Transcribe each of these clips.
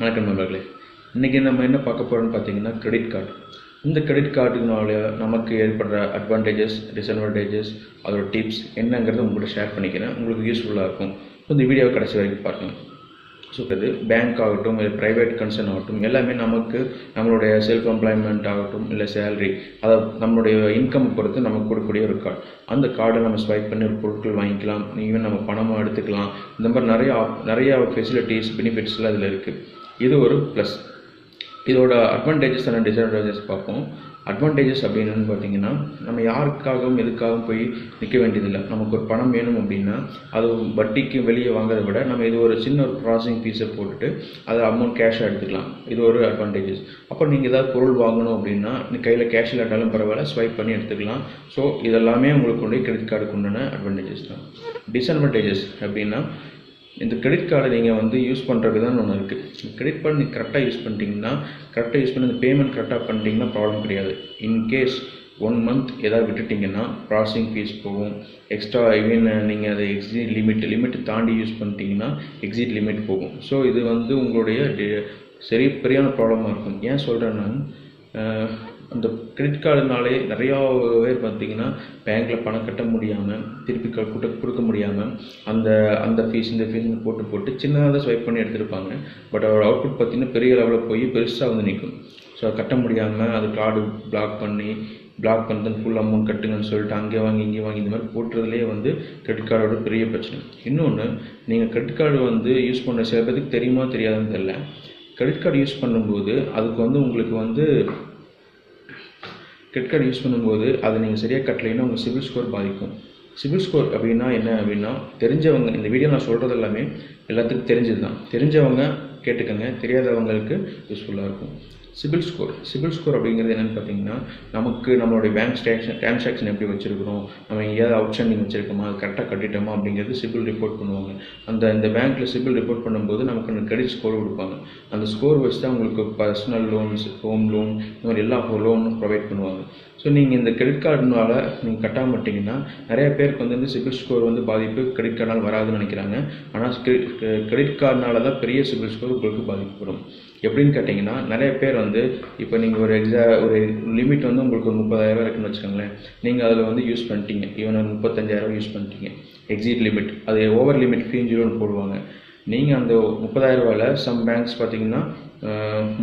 வணக்கம் நண்பர்களே. இன்றைக்கி நம்ம என்ன பார்க்க போகிறோம்னு பார்த்தீங்கன்னா கிரெடிட் கார்டு. இந்த கிரெடிட் கார்டுனால நமக்கு ஏற்படுற அட்வான்டேஜஸ், டிஸ்அட்வான்டேஜஸ், அதோட டிப்ஸ் என்னங்கிறத உங்கள்கிட்ட ஷேர் பண்ணிக்கிறேன். உங்களுக்கு யூஸ்ஃபுல்லாக இருக்கும். ஸோ இந்த வீடியோவை கடைசி வரைக்கும் பாருங்கள். ஸோ இது பேங்க் ஆகட்டும், இல்லை ப்ரைவேட் கன்சர்ன் ஆகட்டும், எல்லாமே நமக்கு நம்மளுடைய செல்ஃப் எம்ப்ளாய்மெண்ட் ஆகட்டும், இல்லை சேலரி, அதாவது நம்மளுடைய இன்கம் பொறுத்து நமக்கு கொடுக்கக்கூடிய ஒரு கார்டு. அந்த கார்டை நம்ம ஸ்வைப் பண்ணி ஒரு பொருட்கள் வாங்கிக்கலாம், ஈவன் நம்ம பணமாக எடுத்துக்கலாம். இந்த மாதிரி நிறையா ஃபெசிலிட்டிஸ், பெனிஃபிட்ஸ்லாம் இதில் இருக்குது. இது ஒரு ப்ளஸ். இதோட அட்வான்டேஜஸ் அண்ட் டிஸ்அட்வான்டேஜஸ் பார்ப்போம். அட்வான்டேஜஸ் அப்படின்னு பார்த்தீங்கன்னா, நம்ம யாருக்காகவும் எதுக்காகவும் போய் நிற்க வேண்டியதில்லை. நமக்கு ஒரு பணம் வேணும் அப்படின்னா அது வட்டிக்கு வெளியே வாங்குறதை விட நம்ம இது ஒரு சின்ன ஒரு ப்ராசஸிங் ஃபீஸை போட்டுட்டு அதை அமௌண்ட் கேஷாக எடுத்துக்கலாம். இது ஒரு அட்வான்டேஜஸ். அப்புறம் நீங்கள் ஏதாவது பொருள் வாங்கணும் அப்படின்னா கையில் கேஷ் இல்லாட்டாலும் பரவாயில்ல, ஸ்வைப் பண்ணி எடுத்துக்கலாம். ஸோ இதெல்லாமே உங்களுக்கு கொண்டு கிரெடிட் கார்டுக்கு உண்டான அட்வான்டேஜஸ் தான். டிஸ்அட்வான்டேஜஸ் அப்படின்னா, இந்த கிரெடிட் கார்டை நீங்கள் யூஸ் பண்ணுற விதம் ஒன்று இருக்குது. கிரெடிட் கார்டு நீங்கள் கரெக்டாக யூஸ் பண்ணிட்டீங்கன்னா, கரெக்டாக யூஸ் பண்ணி இந்த பேமெண்ட் கரெக்டாக பண்ணிட்டீங்கன்னா ப்ராப்ளம் கிடையாது. இன்கேஸ் 1 மந்த் ஏதாவது விட்டுட்டிங்கன்னா ப்ராசஸிங் ஃபீஸ் போகும், எக்ஸ்ட்ரா ஈவன் நீங்கள் அதை எக்ஸிட் லிமிட் தாண்டி யூஸ் பண்ணிட்டீங்கன்னா எக்ஸிட் லிமிட் போகும். ஸோ இது உங்களுடைய பெரியான ப்ராப்ளமாக இருக்கும். ஏன் சொல்கிறேன்னா, அந்த கிரெடிட் கார்டுனாலே நிறையா பேர் பார்த்திங்கன்னா பேங்க்கில் பணம் கட்ட முடியாமல், திருப்பி கொடுக்க முடியாமல் அந்த ஃபீஸ் இந்த ஃபீஸ்னு போட்டு சின்னதாக ஸ்வைப் பண்ணி எடுத்துருப்பாங்க. பட் அதோட அவுட்புட் பார்த்திங்கன்னா பெரிய லெவலில் போய் பெருசாக நிற்கும். ஸோ கட்ட முடியாமல் அது கார்டு பிளாக் பண்ணி ஃபுல் அமௌண்ட் கட்டுங்கன்னு சொல்லிட்டு அங்கே வாங்கி இங்கே வாங்கி இந்த மாதிரி போட்டுறதுலேயே கிரெடிட் கார்டோட பெரிய பிரச்சனை. இன்னொன்று, நீங்கள் கிரெடிட் கார்டு யூஸ் பண்ண சில பேருக்கு தெரியுமா தெரியாதுன்னு தெரியல. கிரெடிட் கார்டு யூஸ் பண்ணும்போது அதுக்கு உங்களுக்கு கிரெடிட் கார்டு யூஸ் பண்ணும்போது அதை நீங்கள் சரியாக கட்டலைன்னா உங்கள் சிபில் ஸ்கோர் பாதிக்கும். சிபில் ஸ்கோர் அப்படின்னா என்ன அப்படின்னா, தெரிஞ்சவங்க, இந்த வீடியோ நான் சொல்கிறது எல்லாமே எல்லாத்துக்கும் தெரிஞ்சது தான். தெரிஞ்சவங்க கேட்டுக்கோங்க, தெரியாதவங்களுக்கு யூஸ்ஃபுல்லாக இருக்கும். சிபில் ஸ்கோர் அப்படிங்கிறது என்னென்னு பார்த்தீங்கன்னா, நம்மளுடைய பேங்க் டிரான்சாக்ஷன் எப்படி வச்சுருக்கிறோம், நம்ம எங்கேயாவது அவுட்ஸ்டாண்டிங் வச்சுருக்கோமா, அது கரெக்டாக கட்டிட்டோமா அப்படிங்கிறது சிபில் ரிப்போர்ட் பண்ணுவாங்க. இந்த பேங்க்கில் சிபில் ரிப்போர்ட் பண்ணும்போது நமக்கு அந்த கிரெடிட் ஸ்கோர் கொடுப்பாங்க. அந்த ஸ்கோர் வச்சு தான் உங்களுக்கு பர்சனல் லோன்ஸ், ஹோம் லோன், இந்த மாதிரி எல்லா லோனும் ப்ரொவைட் பண்ணுவாங்க. ஸோ நீங்கள் இந்த கிரெடிட் கார்டுனால நீங்கள் கட்டாமல் விட்டிங்கன்னா நிறைய பேருக்கு சிபில் ஸ்கோர் பாதிப்பு கிரெடிட் கார்டுனால் வராதுன்னு நினைக்கிறாங்க. ஆனால் கிரெடிட் கார்டுனால தான் பெரிய சிபில் ஸ்கோர் உங்களுக்கு பாதிக்கப்படும். எப்படின்னு கேட்டிங்கன்னா, நிறைய பேர் இப்போ நீங்கள் ஒரு லிமிட் உங்களுக்கு ஒரு 30,000 இருக்குன்னு வச்சுக்கோங்களேன். நீங்கள் அதில் யூஸ் பண்ணிட்டீங்க, ஈவன் 35,000 யூஸ் பண்ணிட்டீங்க, எக்ஸிட் லிமிட், அது ஓவர் லிமிட் ஃபீ 0ன்னு போடுவாங்க. நீங்கள் அந்த 30,000 சம் பேங்க்ஸ் பார்த்தீங்கன்னா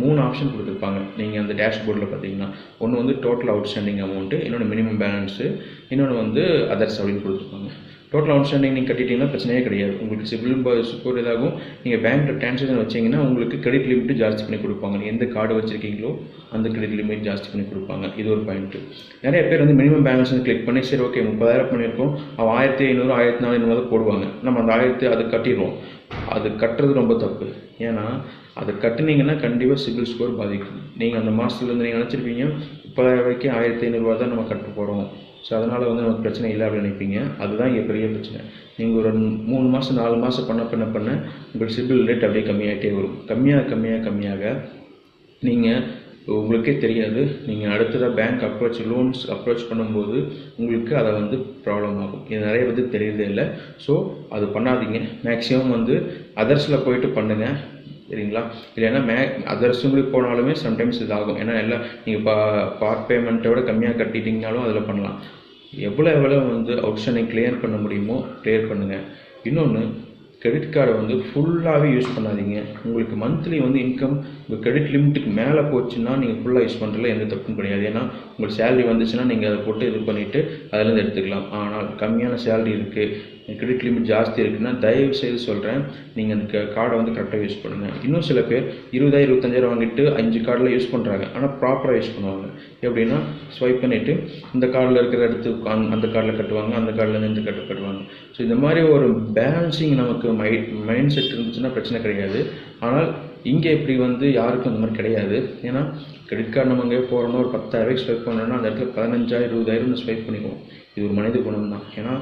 3 ஆப்ஷன் கொடுத்துருப்பாங்க. நீங்கள் அந்த டேஷ்போர்டில் பார்த்தீங்கன்னா, ஒன்று டோட்டல் அவுட்ஸ்டாண்டிங் அமௌண்ட்டு, இன்னொன்று மினிமம் பேலன்ஸு, இன்னொன்று அதர்ஸ் அப்படின்னு கொடுத்துருப்பாங்க. டோட்டல் அவுட்ஸ்டாண்டிங் நீங்கள் கட்டிட்டீங்கன்னா பிரச்சனையே கிடையாது. உங்களுக்கு சிபில் ஸ்கோர் இதாகும். நீங்கள் பேங்க்கில் டிரான்சாக்ஷன் வச்சிங்கன்னா உங்களுக்கு கிரெடிட் லிமிட்டு ஜாஸ்தி பண்ணி கொடுப்பாங்க. நீங்கள் எந்த கார்டு வச்சுருக்கீங்களோ அந்த கிரெடிட் லிமிட் ஜாஸ்தி பண்ணி கொடுப்பாங்க. இது ஒரு பாயிண்ட்டு. நிறைய பேர் மினிமம் பேலன்ஸ் கிளிக் பண்ணி சரி ஓகே 30,000 பண்ணியிருக்கோம், 1,500 1,400 போடுவாங்க. நம்ம அந்த 1,000 அது கட்டிடுவோம். அது கட்டுறது ரொம்ப தப்பு. ஏன்னா அதை கட்டுனீங்கன்னா கண்டிப்பாக சிபில் ஸ்கோர் பாதிக்கும். நீங்கள் அந்த மாதத்துலேருந்து நீங்கள் நினச்சிருப்பீங்க 30,000க்கு 1,500 தான் நம்ம கட்ட போகிறோம், ஸோ அதனால் நமக்கு பிரச்சனை இல்லை அப்படின்னு நினைப்பீங்க. அதுதான் இங்கே பெரிய பிரச்சனை. நீங்கள் ஒரு 3 மாதம் 4 மாதம் பண்ண உங்கள் சிபில் ரேட் அப்படியே கம்மியாகிட்டே வரும். கம்மியாக நீங்கள் உங்களுக்கே தெரியாது. நீங்கள் அடுத்ததாக பேங்க் லோன்ஸ் அப்ரோச் பண்ணும்போது உங்களுக்கு அதை ப்ராப்ளம் ஆகும். இது நிறைய தெரியறதே இல்லை. ஸோ அது பண்ணாதீங்க. மேக்ஸிமம் அதர்ஸில் போயிட்டு பண்ணுங்கள், சரிங்களா? இல்லைன்னா அதர்ஸுங்களுக்கு போனாலுமே சம்டைம்ஸ் இதாகும். ஏன்னா எல்லாம் நீங்கள் பார்ட் பேமெண்ட்டை விட கம்மியாக கட்டிட்டிங்கனாலும் அதில் பண்ணலாம். எவ்வளோ அவுட்ஸ்டாண்டிங் கிளியர் பண்ண முடியுமோ கிளியர் பண்ணுங்கள். இன்னொன்று, கிரெடிட் கார்டை ஃபுல்லாகவே யூஸ் பண்ணாதீங்க. உங்களுக்கு மந்த்லி இன்கம் உங்கள் கிரெடிட் லிமிட்டுக்கு மேலே போச்சுன்னா நீங்கள் ஃபுல்லாக யூஸ் பண்ணுறதுல எந்த தப்பும் கிடையாது. ஏன்னா உங்களுக்கு சேலரி வந்துச்சுன்னா நீங்கள் அதை போட்டு இது பண்ணிவிட்டு அதிலேருந்து எடுத்துக்கலாம். ஆனால் கம்மியான சேலரி இருக்குது, கிரெடிட் லிமிட் ஜாஸ்தி இருக்குன்னா தயவு செய்து சொல்கிறேன், நீங்கள் அந்த கார்டை கரெக்டாக யூஸ் பண்ணுங்கள். இன்னும் சில பேர் 20,000 25,000 வாங்கிட்டு 5 கார்டில் யூஸ் பண்ணுறாங்க. ஆனால் ப்ராப்பராக யூஸ் பண்ணுவாங்க. எப்படின்னா ஸ்வைப் பண்ணிவிட்டு இந்த கார்டில் இருக்கிற இடத்து அந்த கார்டில் கட்டுவாங்க, அந்த கார்டில் இந்த கார்டில் கட்டுவாங்க. ஸோ இந்த மாதிரி ஒரு பேலன்சிங் நமக்கு மைண்ட் செட் இருந்துச்சுன்னா பிரச்சனை கிடையாது. ஆனால் இங்கே இப்படி யாருக்கும் அந்த மாதிரி கிடையாது. ஏன்னா கிரெடிட் கார்டு நம்ம அங்கே போகிறோன்னா ஒரு 10,000 ஸ்வைப் பண்ணுறோன்னா அந்த இடத்துல 15,000 20,000 ஸ்வைப் பண்ணிக்குவோம். இது ஒரு மனித குணம் தான். ஏன்னா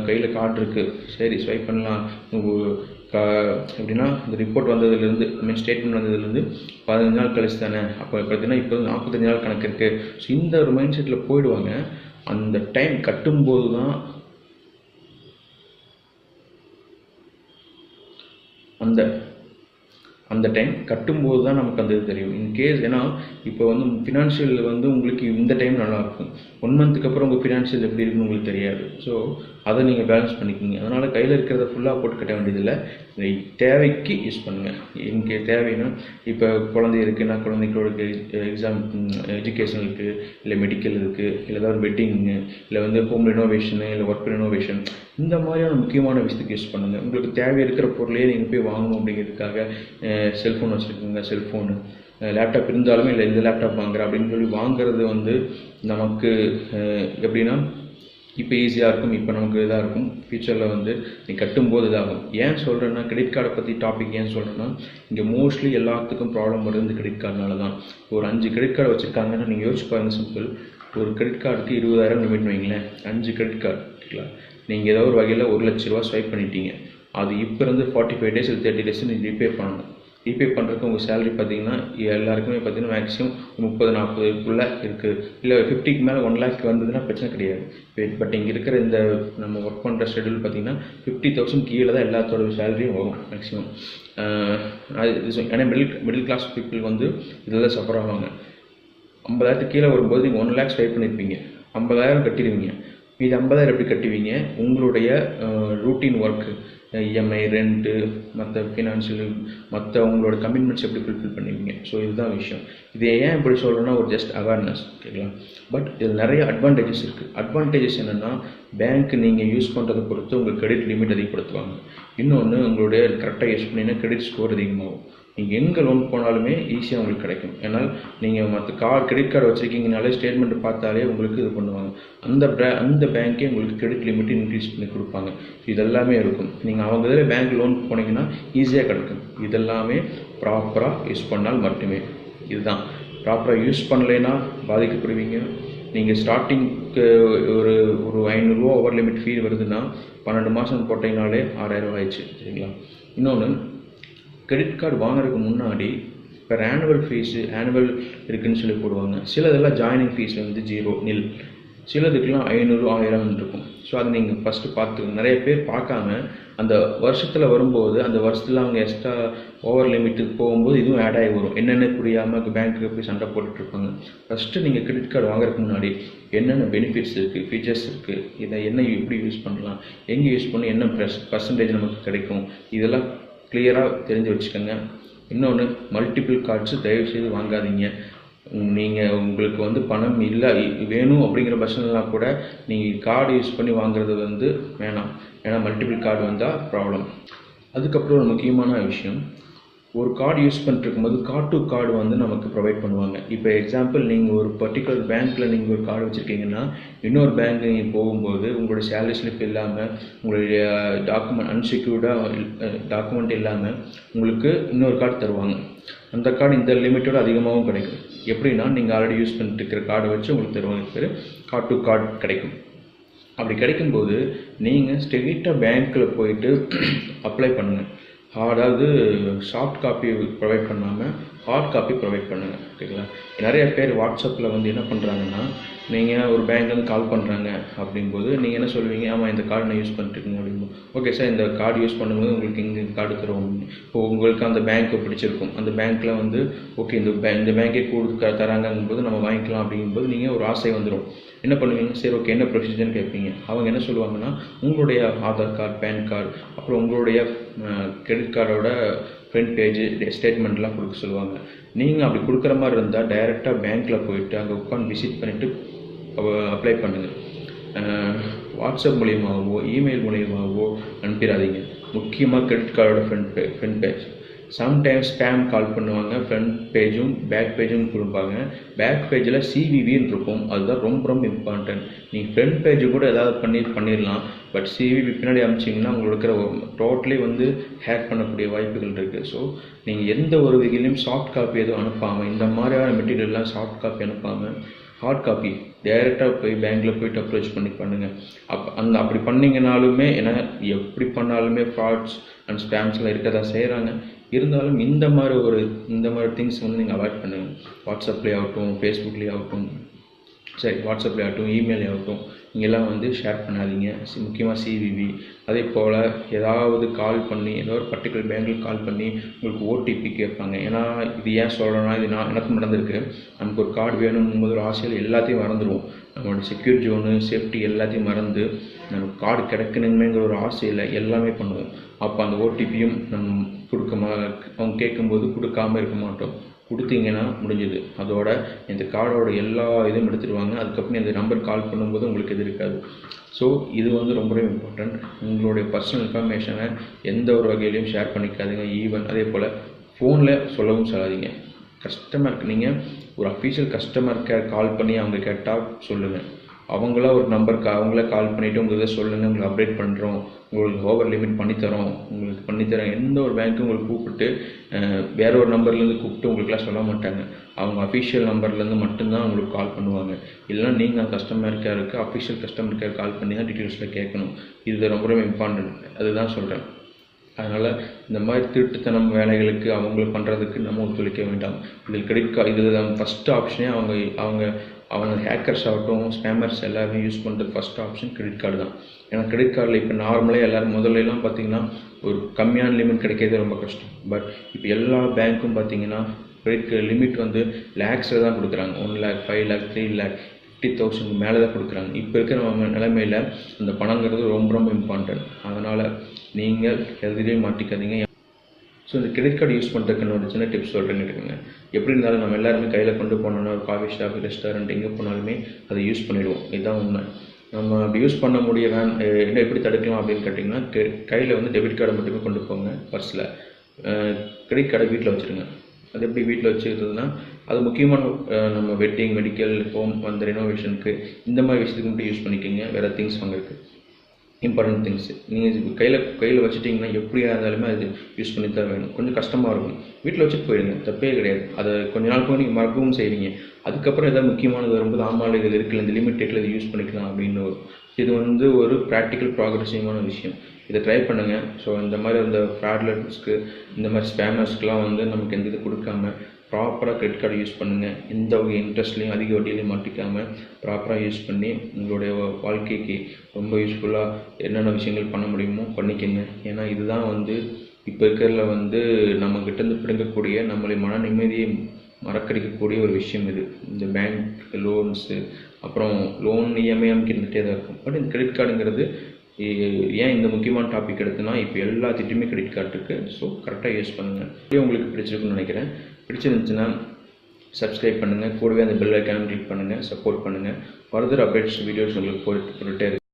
கையில் கார்டு இருக்குது, சரி ஸ்வைப் பண்ணலாம். எப்படின்னா இந்த ரிப்போர்ட் வந்ததுலேருந்து ஸ்டேட்மெண்ட் வந்ததுலேருந்து 15 நாள் கழிச்சு தானே, அப்போ பார்த்தீங்கன்னா இப்போ 45 நாள் கணக்கு இருக்குது. ஸோ இந்த ஒரு மைண்ட் செட்டில் போயிடுவாங்க. அந்த டைம் கட்டும்போது தான் அந்த அந்த டைம் கட்டும்போது தான் நமக்கு அந்த இது தெரியும். இன்கேஸ் ஏன்னா இப்போ வந்து ஃபினான்ஷியல் வந்து உங்களுக்கு இந்த டைம் நல்லாயிருக்கும், 1 மந்த்துக்கு அப்புறம் உங்கள் ஃபினான்ஷியல் எப்படி இருக்குன்னு உங்களுக்கு தெரியாது. ஸோ அதை நீங்கள் பேலன்ஸ் பண்ணிக்கிங்க. அதனால் கையில் இருக்கிறத ஃபுல்லாக போட்டு கட்ட வேண்டியதில்லை, தேவைக்கு யூஸ் பண்ணுங்கள். இங்கே தேவைன்னா இப்போ குழந்தை இருக்குன்னா குழந்தைகளோட எக்ஸாம் எஜுகேஷன் இருக்குது, இல்லை மெடிக்கல் இருக்குது, இல்லை ஏதாவது வெட்டிங்கு, இல்லை வந்து ஹோம் ரெனோவேஷனு, இல்லை ஒர்க் ரெனோவேஷன், இந்த மாதிரியான முக்கியமான விஷயத்துக்கு யூஸ் பண்ணுங்கள். உங்களுக்கு தேவை இருக்கிற பொருளையே நீங்கள் போய் வாங்கணும் அப்படிங்கிறதுக்காக செல்ஃபோன் வச்சுருக்கீங்க, செல்ஃபோனு லேப்டாப் இருந்தாலுமே இல்லை இந்த லேப்டாப் வாங்குறேன் அப்படின்னு சொல்லி வாங்குறது வந்து நமக்கு எப்படின்னா இப்போ ஈஸியாக இருக்கும், இப்போ நமக்கு இதாக இருக்கும், ஃப்யூச்சரில் வந்து நீ கட்டும்போது இதாகும். ஏன் சொல்கிறேன்னா கிரெடிட் கார்டை பற்றி டாபிக் ஏன் சொல்கிறேன்னா இங்கே மோஸ்ட்லி எல்லாத்துக்கும் ப்ராப்ளம் வருது இந்த கிரெடிட் கார்டுனால தான். ஒரு 5 கிரெடிட் கார்டு வச்சுருக்காங்கன்னா நீங்கள் யோசிச்சு பாருங்கள், சிம்பிள். ஒரு கிரெடிட் கார்டுக்கு 20,000 லிமிட் வைங்களேன், 5 கிரெடிட் கார்டு இருக்குங்களா, நீங்கள் ஏதோ ஒரு வகையில் 1,00,000 ரூபா ஸ்வைப் பண்ணிட்டீங்க. அது இப்போ இருந்து 45 days இல்லை 30 days நீங்கள் ரீபே பண்ணணும். ரீபே பண்ணுறதுக்கு உங்கள் சேலரி பார்த்தீங்கன்னா எல்லாருக்குமே பார்த்தீங்கன்னா மேக்ஸிமம் 30-40க்குள்ளே இருக்குது. இல்லை 50க்கு மேலே 1 lakh வந்ததுன்னா பிரச்சனை கிடையாது. பட் இங்கே இருக்கிற இந்த நம்ம ஒர்க் பண்ணுற ஷெடியூல் பார்த்தீங்கன்னா 50,000 கீழே தான் எல்லாத்தோட சேலரியும் வரும் மேக்ஸிமம். ஏன்னா மிடில் கிளாஸ் பீப்புள் வந்து இதில் தான் சஃபர் ஆவாங்க. 50,000 கீழே வரும்போது நீங்கள் 1 lakh ஸ்வைப் பண்ணியிருப்பீங்க, 50,000 கட்டிடுவீங்க. மீது 50,000 எப்படி கட்டுவீங்க? உங்களுடைய ரூட்டீன் ஒர்க்கு, இஎம்ஐ, ரெண்ட்டு, மற்ற ஃபினான்ஷியல், மற்ற உங்களோட கமிட்மெண்ட்ஸ் எப்படி ஃபுல்ஃபில் பண்ணுவீங்க. ஸோ இதுதான் விஷயம். இது ஏன் இப்படி சொல்கிறேன்னா ஒரு ஜஸ்ட் அவேர்னஸ் கேட்கலாம். பட் இதில் நிறைய அட்வான்டேஜஸ் இருக்குது. அட்வான்டேஜஸ் என்னென்னா பேங்க் நீங்கள் யூஸ் பண்ணுறதை பொறுத்து உங்கள் கிரெடிட் லிமிட் அதிகப்படுத்துவாங்க. இன்னொன்று உங்களுடைய கரெக்டாக யூஸ் பண்ணிங்கன்னா கிரெடிட் ஸ்கோர் அதிகமாகும். நீங்கள் எங்கே லோன் போனாலுமே ஈஸியாக உங்களுக்கு கிடைக்கும். ஏன்னால் நீங்கள் மற்ற கிரெடிட் கார்டு வச்சுருக்கீங்கனாலே ஸ்டேட்மெண்ட்டு பார்த்தாலே உங்களுக்கு இது பண்ணுவாங்க. அந்த பேங்க்கே உங்களுக்கு கிரெடிட் லிமிட் இன்க்ரீஸ் பண்ணி கொடுப்பாங்க. இதெல்லாமே இருக்கும். நீங்கள் அவங்க இதில் பேங்க் லோன் போனீங்கன்னா ஈஸியாக கிடைக்கும். இதெல்லாமே ப்ராப்பராக யூஸ் பண்ணால் மட்டுமே. இதுதான் ப்ராப்பராக யூஸ் பண்ணலைன்னா பாதிக்கப்படுவீங்க. நீங்கள் ஸ்டார்டிங்க்கு ஒரு 500 ரூபா ஓவர் லிமிட் ஃபீ வருதுன்னா 12 மாதம் போட்டிங்கனாலே 6,000 ரூபா ஆயிடுச்சு, சரிங்களா. இன்னொன்று, கிரெடிட் கார்டு வாங்குறதுக்கு முன்னாடி இப்போ ஆனுவல் ஃபீஸு இருக்குதுன்னு சொல்லி போடுவாங்க. சிலதெல்லாம் ஜாயினிங் ஃபீஸ் வந்து 0 nil, சிலதுக்கெலாம் 500 1000 இருக்கும். ஸோ அதை நீங்கள் ஃபஸ்ட்டு பார்த்துக்கணும். நிறைய பேர் பார்க்காம அந்த வருஷத்தில் வரும்போது அந்த வருஷத்தில் அவங்க எக்ஸ்ட்ரா ஓவர் லிமிட்டுக்கு போகும்போது இதுவும் ஆட் ஆகி வரும். என்னென்ன புரியாமல் பேங்க்குக்கு போய் சண்டை போட்டுட்ருப்பாங்க. ஃபஸ்ட்டு நீங்கள் கிரெடிட் கார்டு வாங்குறதுக்கு முன்னாடி என்னென்ன பெனிஃபிட்ஸ் இருக்குது, ஃபீச்சர்ஸ் இருக்குது, இதை என்ன எப்படி யூஸ் பண்ணலாம், எங்கே யூஸ் பண்ணி என்ன பர்சன்டேஜ் நமக்கு கிடைக்கும், இதெல்லாம் கிளியராக தெரிஞ்சு வச்சுக்கோங்க. இன்னொன்று, மல்டிபிள் கார்ட்ஸு தயவுசெய்து வாங்காதீங்க. நீங்கள் உங்களுக்கு வந்து பணம் இல்லை வேணும் அப்படிங்கிற பட்சம்லாம் கூட நீங்கள் கார்டு யூஸ் பண்ணி வாங்குறது வந்து வேணாம். ஏன்னா மல்டிபிள் கார்டு வந்தால் ப்ராப்ளம். அதுக்கப்புறம் ஒரு முக்கியமான விஷயம், ஒரு கார்டு யூஸ் பண்ணிட்டுருக்கும்போது கார்டு டு கார்டு வந்து நமக்கு ப்ரொவைட் பண்ணுவாங்க. இப்போ எக்ஸாம்பிள் நீங்கள் ஒரு பர்டிகுலர் பேங்க்கில் நீங்கள் ஒரு கார்டு வச்சுருக்கீங்கன்னா இன்னொரு பேங்க்கு நீங்கள் போகும்போது உங்களுடைய சேலரி ஸ்லிப் இல்லாமல், உங்களுடைய அன்செக்யூர்டாக டாக்குமெண்ட் இல்லாமல் உங்களுக்கு இன்னொரு கார்டு தருவாங்க. அந்த கார்டு இந்த லிமிட்டோட அதிகமாகவும் கிடைக்கும். எப்படின்னா நீங்கள் ஆல்ரெடி யூஸ் பண்ணிட்டு இருக்கிற கார்டை வச்சு உங்களுக்கு தருவாங்க. பேர் கார்டு டு கார்டு கிடைக்கும். அப்படி கிடைக்கும்போது நீங்கள் ஸ்ட்ரெயிட்டாக பேங்க்கில் போயிட்டு அப்ளை பண்ணுங்கள். அதாவது சாஃப்ட் காப்பி ப்ரொவைட் பண்ணாமல் ஹார்ட் காப்பி ப்ரொவைட் பண்ணுங்கள், ஓகேங்களா. நிறைய பேர் வாட்ஸ்அப்பில் வந்து என்ன பண்ணுறாங்கன்னா, நீங்கள் ஒரு பேங்க்லேருந்து கால் பண்ணுறாங்க அப்படிங்கும்போது நீங்கள் என்ன சொல்லுவீங்க, ஆமாம் இந்த கார்டு நான் யூஸ் பண்ணிட்டுருக்கேன் அப்படிங்கும்போது, ஓகே சார் இந்த கார்டு யூஸ் பண்ணும்போது உங்களுக்கு இங்கே கார்டு தருவோம். இப்போ உங்களுக்கு அந்த பேங்க்கு பிடிச்சிருக்கும், அந்த பேங்க்கில் வந்து ஓகே இந்த பேங்க்கே தராங்கும்போது நம்ம வாங்கிக்கலாம் அப்படிங்கும்போது நீங்கள் ஒரு ஆசை வந்துடும். என்ன பண்ணுவீங்க, சரி ஓகே என்ன ப்ரொசீஜர்னு கேட்பீங்க. அவங்க என்ன சொல்லுவாங்கன்னா, உங்களுடைய ஆதார் கார்டு, பேன் கார்டு, அப்புறம் உங்களுடைய கிரெடிட் கார்டோட ஃப்ரண்ட் பேஜ் ஸ்டேட்மெண்ட்லாம் கொடுக்க சொல்லுவாங்க. நீங்கள் அப்படி கொடுக்குற மாதிரி இருந்தால் டைரெக்டாக பேங்க்கில் போயிட்டு அங்கே உட்காந்து விசிட் பண்ணிவிட்டு அப்ளை பண்ணுங்கள். வாட்ஸ்அப் மூலியமாகவோ இமெயில் மூலியமாகவோ அனுப்பிடாதீங்க. முக்கியமாக கிரெடிட் கார்டோட front page. Sometimes spam call பண்ணுவாங்க. ஃப்ரண்ட் பேஜும் பேக் பேஜும் கொடுப்பாங்க. பேக் பேஜில் சிவிவின்னு இருக்கும், அதுதான் ரொம்ப இம்பார்ட்டன்ட். நீங்கள் ஃப்ரண்ட் பேஜு கூட ஏதாவது பண்ணிடலாம், பட் சிவிவி பின்னாடி அனுப்பிச்சிங்கன்னா உங்களுக்கு இருக்கிற டோட்டலி வந்து ஹேக் பண்ணக்கூடிய வாய்ப்புகள் இருக்குது. ஸோ நீங்கள் எந்த ஒரு வகையிலையும் சாஃப்ட் காப்பி எதுவும் அனுப்பாமல், இந்த மாதிரியான மெட்டீரியல்லாம் சாஃப்ட் காப்பி அனுப்பாமல் ஹார்ட் காப்பி டைரெக்டாக போய் பேங்க்கில் போய்ட்டு அப்ரோச் பண்ணி பண்ணுங்கள். அப்படி பண்ணிங்கனாலுமே, ஏன்னா எப்படி பண்ணாலுமே ஃப்ராட்ஸ் அண்ட் ஸ்பேம்ஸ்லாம் இருக்க தான் செய்கிறாங்க. இருந்தாலும் இந்த மாதிரி திங்ஸ் வந்து நீங்கள் அவாய்ட் பண்ணுங்கள். வாட்ஸ்அப்லேயே ஆகட்டும், ஃபேஸ்புக்லேயே ஆகட்டும், சரி வாட்ஸ்அப்பில் ஆகட்டும், இமெயில் ஆகட்டும், இங்கெல்லாம் வந்து ஷேர் பண்ணாதீங்க. முக்கியமாக சிவிவி. அதே போல் ஏதாவது கால் பண்ணி ஏதோ ஒரு பர்டிகுலர் பேங்க்கில் கால் பண்ணி உங்களுக்கு ஓடிபி கேட்பாங்க. ஏன்னா இது ஏன் சொல்கிறேன்னா, இது எனக்கும் நடந்திருக்கு. நமக்கு ஒரு கார்டு வேணுங்கும்போது ஒரு ஆசையில் எல்லாத்தையும் மறந்துடுவோம். நம்மளோட செக்யூர் ஜோனு, சேஃப்டி எல்லாத்தையும் மறந்து நமக்கு கார்டு கிடைக்கணுங்கிற ஒரு ஆசையில் எல்லாமே பண்ணுவோம். அப்போ அந்த ஓடிபியும் அவங்க கேட்கும்போது கொடுக்காமல் இருக்க மாட்டோம். கொடுத்தீங்கன்னா முடிஞ்சுது. அதோட இந்த கார்டோட எல்லா இதுவும் எடுத்துடுவாங்க. அதுக்கப்புறம் இந்த நம்பர் கால் பண்ணும்போது உங்களுக்கு இது இருக்காது. ஸோ இது வந்து ரொம்பவே இம்பார்ட்டண்ட். உங்களுடைய பர்சனல் இன்ஃபர்மேஷனை எந்த ஒரு வகையிலையும் ஷேர் பண்ணிக்காதீங்க. ஈவன் அதே போல் ஃபோனில் சொல்லவும் சொல்லாதீங்க. கஸ்டமருக்கு நீங்கள் ஒரு அஃபீஷியல் கஸ்டமர் கேர் கால் பண்ணி அவங்க கேட்டால் சொல்லுங்கள். அவங்களா ஒரு நம்பருக்கு அவங்களே கால் பண்ணிவிட்டு உங்களுக்கு இதை சொல்லுங்கள், உங்களுக்கு அப்டேட் பண்ணுறோம், உங்களுக்கு ஓவர் லிமிட் பண்ணித்தரோம், உங்களுக்கு பண்ணித்தரோம். எந்த ஒரு பேங்க்கும் உங்களுக்கு கூப்பிட்டு வேற ஒரு நம்பர்லேருந்து கூப்பிட்டு உங்களுக்குலாம் சொல்ல மாட்டாங்க. அவங்க அஃபிஷியல் நம்பர்லேருந்து மட்டும்தான் உங்களுக்கு கால் பண்ணுவாங்க. இல்லைனா நீங்கள் கஸ்டமர் கேருக்கு அஃபிஷியல் கஸ்டமர் கேர் கால் பண்ணி தான் டீட்டெயில்ஸில் கேட்கணும். இது ரொம்ப ரொம்ப இம்பார்ட்டன்ட். அதுதான் சொல்கிறேன். அதனால் இந்த மாதிரி திருட்டுத்தனம் வேலைகளுக்கு அவங்களுக்கு பண்ணுறதுக்கு நம்ம ஒத்துழைக்க வேண்டாம். இதில் கிரெடிட் கார்டு இதில் ஃபஸ்ட்டு ஆப்ஷனே அவங்க ஹேக்கர்ஸ் ஆகட்டும், ஸ்பேமர்ஸ் எல்லாருமே யூஸ் பண்ணுறது ஃபஸ்ட் ஆப்ஷன் கிரெடிட் கார்டு தான். ஏன்னா கிரெடிட் கார்டில் இப்போ நார்மலாக எல்லோரும் முதல்லலாம் பார்த்திங்கன்னா ஒரு கம்மியான லிமிட் கிடைக்கிறதே ரொம்ப கஷ்டம். பட் இப்போ எல்லா பேங்க்கும் பார்த்திங்கன்னா கிரெடிட் கார்டு லிமிட் வந்து லேக்ஸில் தான் கொடுக்குறாங்க. 1 lakh, 5 lakh, 3 lakh, 50,000 மேலே தான் கொடுக்குறாங்க. இப்போ இருக்கிற நம்ம நிலைமையில் அந்த பணங்கிறது ரொம்ப ரொம்ப இம்பார்ட்டன்ட். அதனால் நீங்கள் எதுலேயும் மாட்டிக்காதீங்க. ஸோ இந்த கிரெடிட் கார்டு யூஸ் பண்ணுறதுக்கு ஒரு சின்ன டிப்ஸ் சொல்கிறேன்னு இருக்குங்க. எப்படி இருந்தாலும் நம்ம எல்லாருமே கையில் கொண்டு போனோம்னா ஒரு காஃபி ஷாப், ரெஸ்டாரண்ட் எங்கே போனாலுமே அதை யூஸ் பண்ணிவிடுவோம். இதுதான் உண்மை. நம்ம அப்படி யூஸ் பண்ண என்ன எப்படி தடுக்கலாம் அப்படின்னு கேட்டிங்கன்னா, கையில் வந்து டெபிட் கார்டை மட்டுமே கொண்டு போங்க பர்ஸில். கிரெடிட் கார்டை வீட்டில் வச்சுருங்க. அது எப்படி வீட்டில் வச்சுக்கிறதுனா, அது முக்கியமான நம்ம வெட்டிங், மெடிக்கல், ஹோம், அந்த ரெனோவேஷனுக்கு இந்த மாதிரி விஷயத்துக்கு மட்டும் யூஸ் பண்ணிக்கோங்க. வேறு திங்ஸ் வாங்குறதுக்கு இம்பார்ட்டன்ட் திங்ஸ் நீங்கள் கையில் வச்சுட்டிங்கன்னா எப்படியா இருந்தாலுமே அது யூஸ் பண்ணி தான் வேணும். கொஞ்சம் கஷ்டமாக இருக்கும். வீட்டில் வச்சுட்டு போயிடுங்க, தப்பே கிடையாது. அதை கொஞ்ச நாள் போய் நீங்கள் மறக்கவும் செய்வீங்க. அதுக்கப்புறம் எதாவது முக்கியமானது வரும்போது ஆமாம் இது இருக்குல்ல, இந்த லிமிட் டேட்டில் இது யூஸ் பண்ணிக்கலாம் அப்படின்னு வரும். இது வந்து ஒரு ப்ராக்டிக்கல் ப்ராக்ரெசிவான விஷயம். இதை ட்ரை பண்ணுங்கள். ஸோ இந்த மாதிரி அந்த ஃப்ராட்லர்ஸ்க்கு, இந்த மாதிரி ஸ்பேமர்ஸ்க்கெலாம் வந்து நமக்கு எந்த இது கொடுக்காம ப்ராப்பராக கிரெடிட் கார்டு யூஸ் பண்ணுங்கள். எந்த வகை இன்ட்ரெஸ்ட்லையும் அதிக வட்டியிலையும் மாட்டிக்காமல் ப்ராப்பராக யூஸ் பண்ணி உங்களுடைய வாழ்க்கைக்கு ரொம்ப யூஸ்ஃபுல்லாக என்னென்ன விஷயங்கள் பண்ண முடியுமோ பண்ணிக்கோங்க. ஏன்னா இதுதான் வந்து இப்போ இருக்கிறதுல வந்து நம்மக்கிட்டேருந்து பிடுங்கக்கூடிய நம்மளை மன நிம்மதியை மறக்கடிக்கக்கூடிய ஒரு விஷயம் இது. இந்த பேங்க் லோன்ஸு, அப்புறம் லோன் இஎம்ஐ இருந்துகிட்டே தான் இருக்கும். பட் இந்த கிரெடிட் கார்டுங்கிறது ஏன் இந்த முக்கியமான டாபிக் எடுத்துனா, இப்போ எல்லாத்திட்டையுமே கிரெடிட் கார்டு இருக்குது. ஸோ கரெக்டாக யூஸ் பண்ணுங்கள். உங்களுக்கு பிடிச்சிருக்குன்னு நினைக்கிறேன். பிடிச்சிருந்துச்சுன்னா சப்ஸ்கிரைப் பண்ணுங்கள். கூடவே அந்த பெல் ஐக்கானை கிளிக் பண்ணுங்கள். சப்போர்ட் பண்ணுங்கள். ஃபர்தர் அப்டேட்ஸ் வீடியோஸ் உங்களுக்கு போட்டுகிட்டே இருக்கு.